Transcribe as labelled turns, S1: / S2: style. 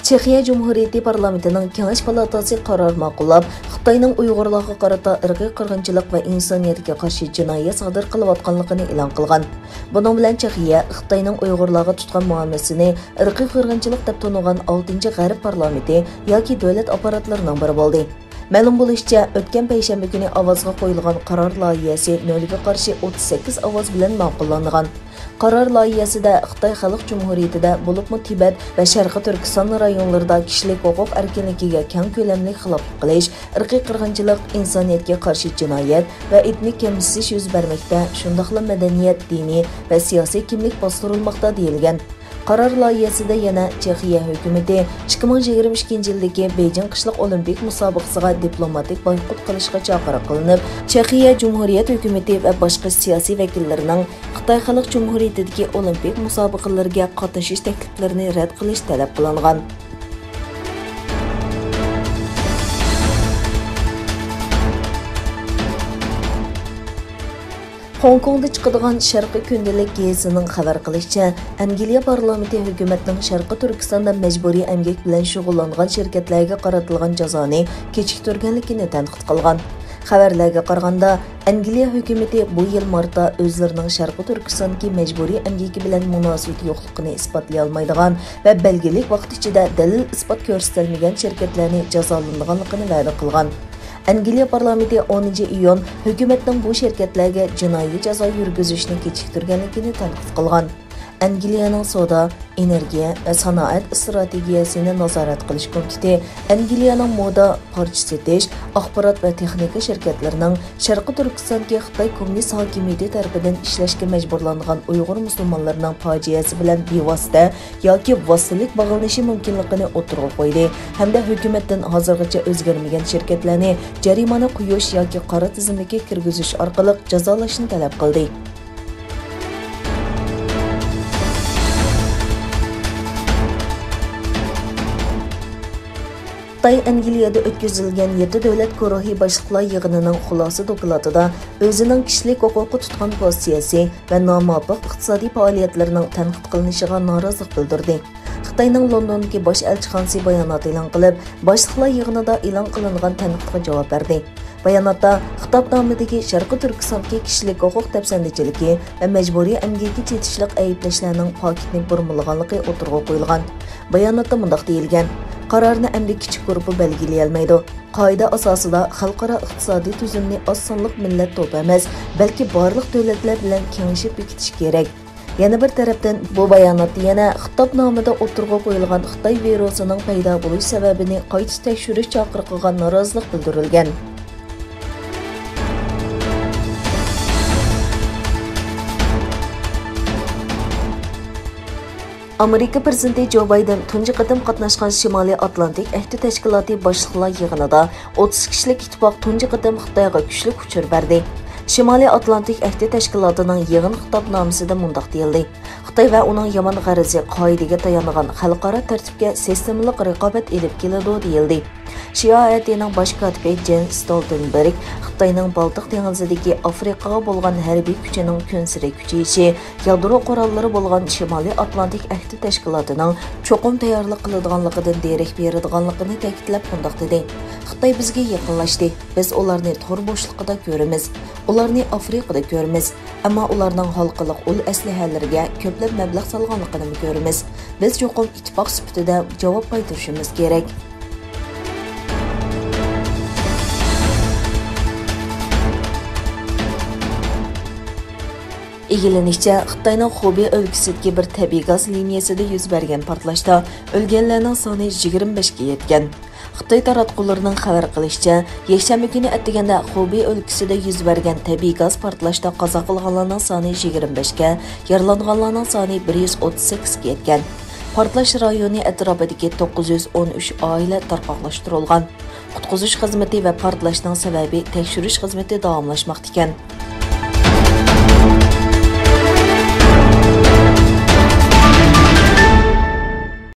S1: Чехия Cumhuriyeti Parlamentining Kengash palatasi qaror ma'qullab, Xitoyning Uyg'urlarga qarata irqiy qirg'inchilik va insoniyatga qarshi jinoyat sodir qilayotganligini e'lon qilgan. Buning bilan Chexiya Xitoyning Uyg'urlarga tutgan muomalasini irqiy qirg'inchilik deb tonigan 6-G'arb parlamenti yoki davlat apparatlarining biri bo'ldi. Ma'lum bo'lishicha, o'tgan payshanba kuni ovozga qo'yilgan qaror loyihasi 0 qarshi 38 ovoz bilan ma'qullangan. Qaror loyihasida Xitoy Xalq Cumhuriyetida bo'libmi Tibet va Sharqiy Turkiston rayonlarida kishilik huquq erkinligiga keng ko'lamli xiloflik qilish, irqiy qirg'inchilik, insoniyatga qarshi jinoyat va etnik kamsitish yuz bermoqda, shundaqla madaniyat, diniy va siyosiy kimlik bostirilmoqda deyilgan. Qaror loyihasida yana Chexiya hukumati 2022-yildagi Beijing qishliq olimpik musobaqasiga diplomatik boykot qilishga chaqiriq qilinib, Chexiya Cumhuriyet hukumati va boshqa siyosiy vakillarining Xitoy Xalq Cumhuriyetidagi olimpik musobaqalarga qatnashish takliflarini rad qilish talab qilingan. Hong Kongda chiqadigan Sharqiy kundalik gazetining xabar qilishicha, Angliya parlamenti hukumatning Sharqiy Turkistonda majburiy emgak bilan shug'ullangan shirkatlarga qaratilgan jazoni kechiktirganligini tanqid qilgan. Xabarlarga qaraganda, Angliya hukumati bu yil martda o'zlarining Sharqiy Turkistondagi majburiy emgaki bilan munosabati yo'qligini isbotlay olmaydigan va belgilik vaqt ichida dalil isbot ko'rsatilmagan shirkatlarni jazolanganligini va'da qilgan. Angliya parlamenti 10-iyun hukumatning bu shirkatlarga jinoiy jazo yurgizishni kechiktirganligini tanqid qilgan. Angliyaning savdo, energiya va sanoat strategiyasini nazorat qilish komiteti Angliyaning moda, parcha setish, axborot va texnika shirkatlarining Sharqiy Turkistondagi Xitoy kommunist hokimiyati tomonidan ishlashga majburlangan Uyg'ur musulmonlarining fojiasi bilan bevosita yoki vositalik bog'lanishi mumkinligini o'tirg'a qo'ydi hamda hukumatdan hozirgacha o'zgarmagan shirkatlarni jarimani qo'yish yoki qora tizimga kirgizish orqali jazolashni talab qildi. Xitoy Angliyada o'tkazilgan 7 davlat guruhi boshliqlar yig'inining xulosa dokladida o'zining kishilik huquqi tutgan pozitsiyasi va nomuvofiq iqtisodiy faoliyatlarining tanqid qilinishiga norozilik bildirdi. Xitoyning Londondagi bosh elchixonasi bayonot e'lon qilib, boshliqlar yig'inida e'lon qilingan tanqidga javob berdi. Bayonotda xitobnomidagi Sharqiy Turkistondagi kishilik huquq tafsandachiligi va majburiy emgakka chetishlik ayblashlarning paketni burmilganligi o'tirg'a qo'yilgan. Bayonotda mundaq deyilgan: qarorni endi kichik guruhi belgilay olmaydi. Qoida asosida xalqaro iqtisodiy tuzumni oz sonliq millat to'pi emas, balki barliq davlatlar bilan kengashib bekitish kerak. Yana bir tarafdan bu bayonotda yana xitobnomada o'tirg'a qo'yilgan Xitoy virusining paydo bo'lish sababini qayta tekshirish chaqiriqiga norozilik bildirilgan. Amerika prezidenti Joe Biden tunji qatim qatnashgan Shimoliy Atlantik ahdi tashkiloti boshliqlar yig'inida 30 kishilik ittifoq tunji qatim Xitoyga kuchli kuchur berdi. Shimoliy Atlantik ahdi tashkilotining yig'in xitobnomasida mundaq deyildi: Xitoy va uning yomon g'arazi qoidaga tayangan xalqaro tartibga sistemalik raqobat elib keladi deyildi. Shiaatining bosh kotibi Jen Stoltenberg Xitoyning Baltiq dengizidagi Afrikaga bo'lgan harbiy kuchining kunsiri kuchayishi, yadro qurollari bo'lgan Shimoliy Atlantik ahdi tashkilotining cho'qim tayyorlik qiladiganligidan derak beradiganligini ta'kidlab mundaq dedi: Xitoy bizga yaqinlashdi. Biz ularni tor bo'shliqida ko'ramiz. Ularni Afrikada ko'ramiz, ammo ularning xalqiliq ul aslahalariga ko'plab mablag' solganligini ko'ramiz. Biz cho'qim ittifoq sifatida javob qaytarishimiz kerak. Egilinishcha, Xitoyning Xubey o'lkasidagi bir tabiiy gaz liniyasida yuz bergan portlashda o'lganlarning soni 25 ga yetgan. Xitoy taratqullarining xabar qilishicha, yakshanba kuni atdiganda Xubey o'lkasida yuz bergan tabiiy gaz portlashda qazo qilganlarning soni 25 ga, yaralanganlarning soni 138 ga yetgan. Portlash rayoni atrofidagi 913 oila tarqoqlashtirilgan. Qutqizish xizmati va portlashning sababi tekshirish xizmati davomlashmoqda ekan.